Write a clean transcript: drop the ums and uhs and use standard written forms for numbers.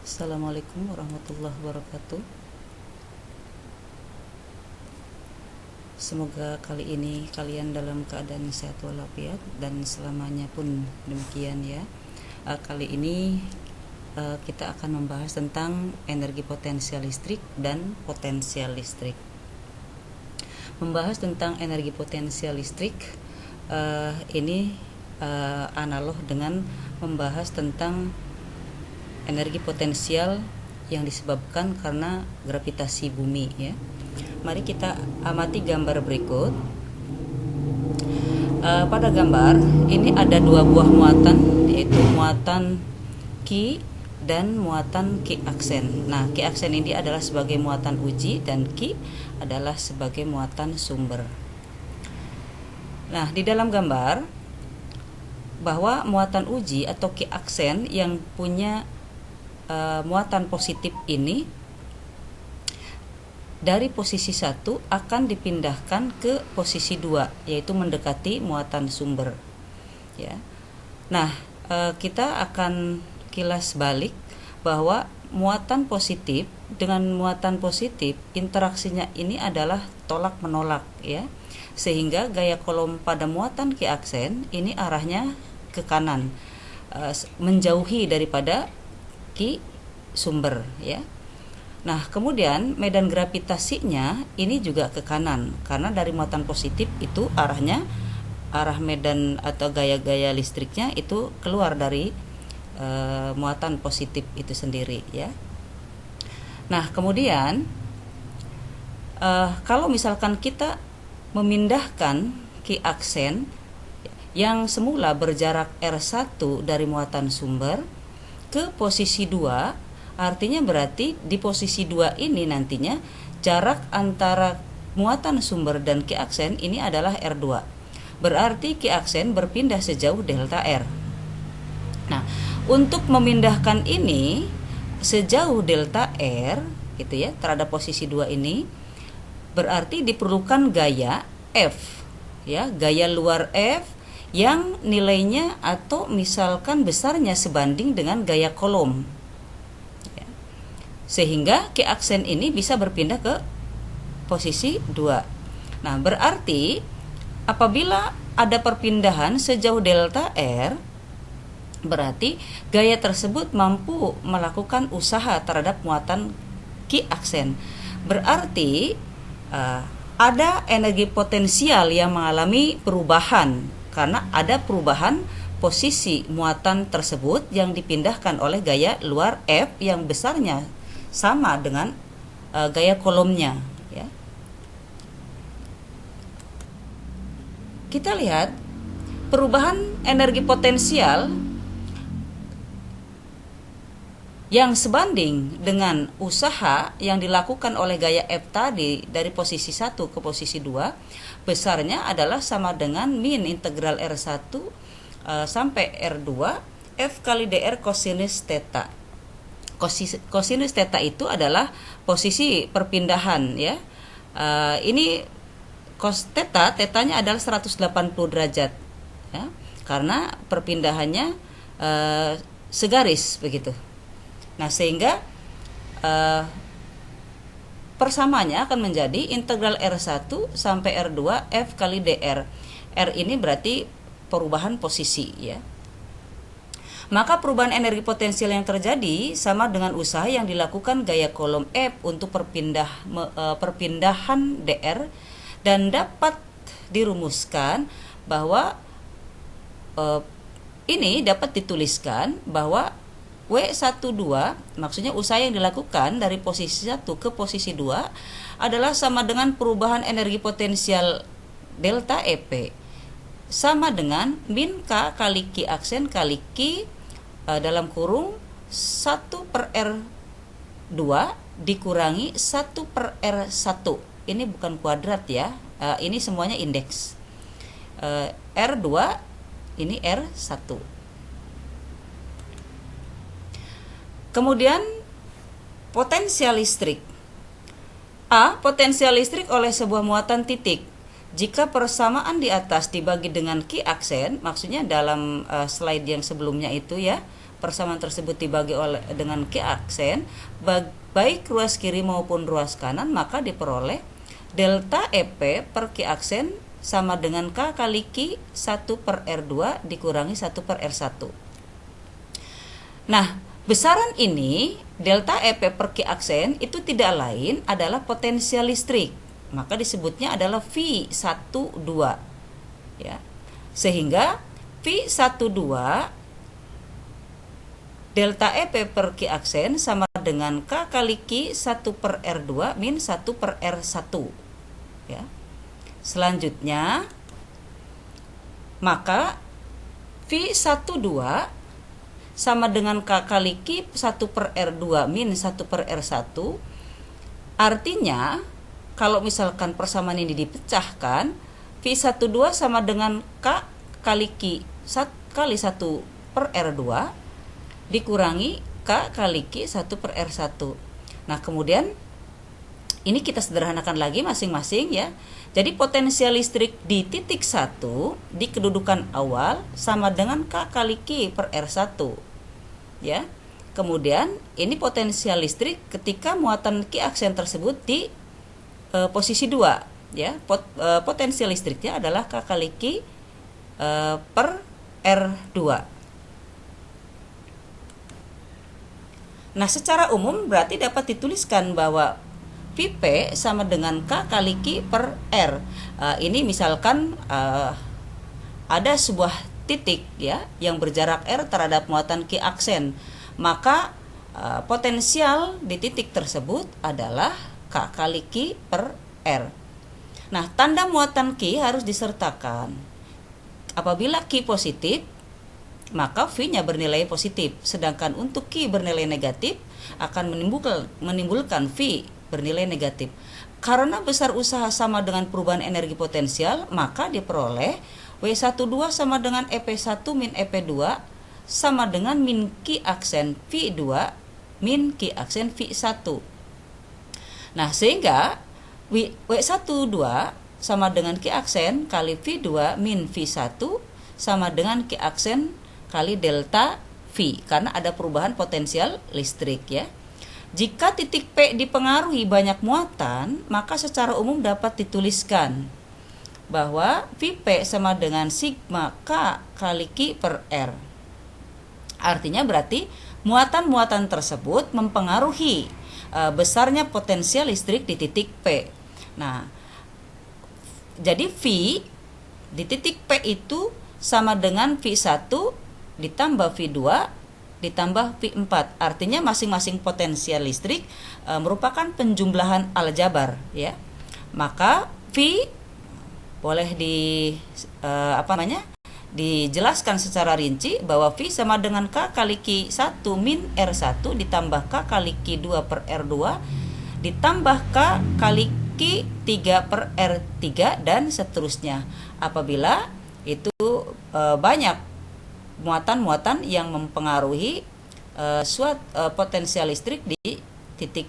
Assalamualaikum warahmatullahi wabarakatuh. Semoga kali ini kalian dalam keadaan sehat walafiat dan selamanya pun demikian ya. Kali ini kita akan membahas tentang energi potensial listrik dan potensial listrik. Membahas tentang energi potensial listrik ini analog dengan membahas tentang energi potensial yang disebabkan karena gravitasi bumi ya. Mari kita amati gambar berikut. Pada gambar ini ada dua buah muatan, yaitu muatan Q dan muatan Q aksen. Nah, Q aksen ini adalah sebagai muatan uji dan Q adalah sebagai muatan sumber. Nah, di dalam gambar bahwa muatan uji atau Q aksen yang punya muatan positif ini dari posisi 1 akan dipindahkan ke posisi 2, yaitu mendekati muatan sumber ya. Nah, kita akan kilas balik bahwa muatan positif dengan muatan positif interaksinya ini adalah tolak menolak ya, sehingga gaya kolom pada muatan Q aksen ini arahnya ke kanan, menjauhi daripada Q sumber ya. Nah, kemudian medan gravitasinya ini juga ke kanan karena dari muatan positif itu arah medan atau gaya-gaya listriknya itu keluar dari muatan positif itu sendiri ya. Nah, kemudian kalau misalkan kita memindahkan Q aksen yang semula berjarak R1 dari muatan sumber ke posisi 2, artinya berarti di posisi 2 ini nantinya jarak antara muatan sumber dan Q aksen ini adalah R2. Berarti Q aksen berpindah sejauh delta R. Nah, untuk memindahkan ini sejauh delta R gitu ya, terhadap posisi 2 ini berarti diperlukan gaya F ya, gaya luar F yang nilainya atau misalkan besarnya sebanding dengan gaya kolom ya. Sehingga Q aksen ini bisa berpindah ke posisi 2. Nah, berarti apabila ada perpindahan sejauh delta R, berarti gaya tersebut mampu melakukan usaha terhadap muatan Q aksen. Berarti ada energi potensial yang mengalami perubahan karena ada perubahan posisi muatan tersebut yang dipindahkan oleh gaya luar F yang besarnya sama dengan gaya kolomnya ya. Kita lihat perubahan energi potensial yang sebanding dengan usaha yang dilakukan oleh gaya F tadi dari posisi 1 ke posisi 2 besarnya adalah sama dengan min integral R1 sampai R2 F kali dr cosinus theta. Cosinus theta itu adalah posisi perpindahan ya. Ini cos theta, tetanya adalah 180 derajat ya, karena perpindahannya segaris begitu. Nah, sehingga persamanya akan menjadi integral R1 sampai R2 F kali dr. R ini berarti perubahan posisi ya. Maka perubahan energi potensial yang terjadi sama dengan usaha yang dilakukan gaya kolom F untuk perpindahan dr, dan dapat dirumuskan bahwa ini dapat dituliskan bahwa W12 maksudnya usaha yang dilakukan dari posisi 1 ke posisi 2 adalah sama dengan perubahan energi potensial delta EP sama dengan min K kali Q aksen kali Q dalam kurung 1 per R2 dikurangi 1 per R1. Ini bukan kuadrat ya, ini semuanya indeks. R2 ini R1. Kemudian potensial listrik. A. Potensial listrik oleh sebuah muatan titik. Jika persamaan di atas dibagi dengan Q aksen, maksudnya dalam slide yang sebelumnya itu ya, persamaan tersebut dibagi dengan Q aksen baik ruas kiri maupun ruas kanan, maka diperoleh delta EP per Q aksen sama dengan K kali Q 1 per R2 dikurangi 1 per R1. Nah, besaran ini delta EP per Q aksen itu tidak lain adalah potensial listrik, maka disebutnya adalah V12 ya. Sehingga V12 delta EP per Q aksen sama dengan K kali Q 1 per R2 min 1 per R1 ya. Selanjutnya maka V12 sama dengan K kali Q 1 per R2 min 1 per R1. Artinya kalau misalkan persamaan ini dipecahkan, V12 sama dengan K kali Q kali 1 per R2 dikurangi K kali Q 1 per R1. Nah, kemudian ini kita sederhanakan lagi masing-masing ya. Jadi potensial listrik di titik 1 di kedudukan awal sama dengan K kali Q per R1 ya. Kemudian ini potensial listrik ketika muatan Q aksen tersebut di posisi 2 ya. Potensial listriknya adalah K kali Q per R2. Nah, secara umum berarti dapat dituliskan bahwa Vp sama dengan K kali Q per R. Ini misalkan ada sebuah titik ya yang berjarak R terhadap muatan Q aksen, maka potensial di titik tersebut adalah K kali Q per R. Nah, tanda muatan Q harus disertakan. Apabila Q positif, maka V-nya bernilai positif, sedangkan untuk Q bernilai negatif akan menimbulkan V bernilai negatif. Karena besar usaha sama dengan perubahan energi potensial, maka diperoleh W12 sama dengan EP1 min EP2 sama dengan min Q aksen V2 min Q aksen V1. Nah, sehingga W12 sama dengan Q aksen kali V2 min V1 sama dengan Q aksen kali delta V, karena ada perubahan potensial listrik ya. Jika titik P dipengaruhi banyak muatan, maka secara umum dapat dituliskan bahwa Vp sama dengan sigma K kali Q per R. Artinya berarti muatan-muatan tersebut mempengaruhi besarnya potensial listrik di titik P. Nah, jadi V di titik P itu sama dengan V1 ditambah V2 ditambah V4. Artinya masing-masing potensial listrik merupakan penjumlahan aljabar ya. Maka V boleh dijelaskan secara rinci bahwa V sama dengan K kali Q1 min R1 ditambah K kali Q2 per R2 ditambah K kali Q3 per R3 dan seterusnya. Apabila itu banyak muatan-muatan yang mempengaruhi suatu potensial listrik di titik